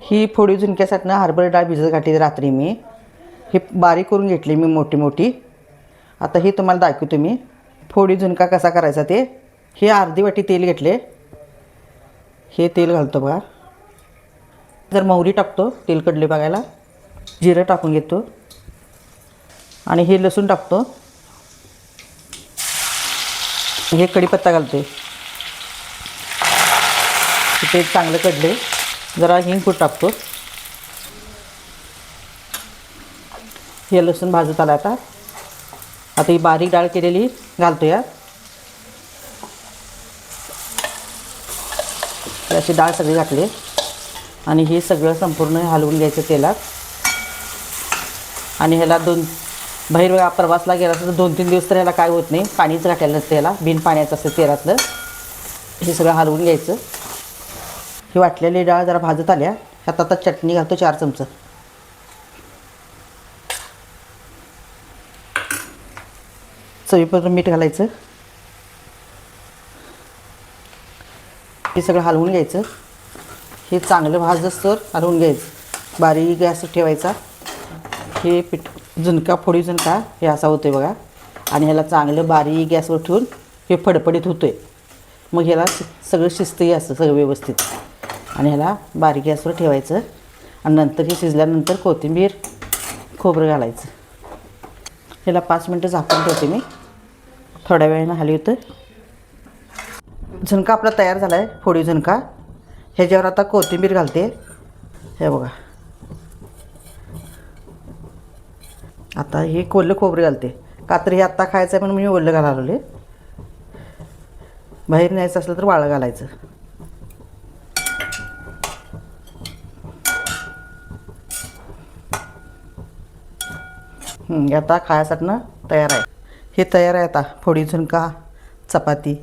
ही फोडी झुणक्यासाठी ना हरभरा डाळ भिजत घातली रात्री मी. हे बारीक करून घेतली मी मोठी मोठी. आता हे तुम्हाला दाखवतो मी फोडी झुणका कसा करायचा ते. हे अर्धी वाटी तेल घेतले. हे तेल घालतो बघा. जर मोहरी टाकतो तेल कडले बघायला. जिरं टाकून घेतो आणि हे लसूण टाकतो. हे कढीपत्ता घालते. ते चांगलं कडले. जरा हिंग पूड टाकतो. हे लसूण भाजत आला. आता ही बारीक डाळ केलेली घालतो यात. अशी डाळ सगळी घातली आणि हे सगळं संपूर्ण हलवून घ्यायचं तेलात. आणि ह्याला बाहेर प्रवासला गेला तर 2-3 दिवस तर ह्याला काय होत नाही. पाणीच घाटायला नसतं ह्याला. बिन पाण्याचं असतं तेलातलं. हे सगळं हलवून घ्यायचं. ही वाटलेली डाळ जरा भाजत आल्या. ह्यात आता चटणी घालतो 4 चमचे. चवीपुरतं मीठ घालायचं. हे सगळं हलवून घ्यायचं. हे चांगलं भाजस्तोवर हलवून घ्यायचं. बारीक गॅस ठेवायचा. हे झुणका फोडी झुणका हे असा होतोय बघा. आणि ह्याला चांगलं बारीक गॅसवर ठेवून हे फडफडीत होतोय. मग ह्याला सगळं शिजतंही असतं सगळं व्यवस्थित. आणि ह्याला बारीक गॅसवर ठेवायचं. आणि नंतर हे शिजल्यानंतर कोथिंबीर खोबरं घालायचं. ह्याला 5 मिनटं झाकून ठेवते मी. थोड्या वेळानं हलवतं. झुणका आपला तयार झाला आहे फोडी झुणका. ह्याच्यावर आता कोथिंबीर घालते. हे बघा. आता हे कोल्लं खोबरं घालते. का तर हे आत्ता खायचं आहे म्हणून मी ओलं घालावले. बाहेर न्यायचं असलं तर वाळं घालायचं. आता खायसाठी तयार आहे. हे तयार आहे आता फोडी झुणका चपाती.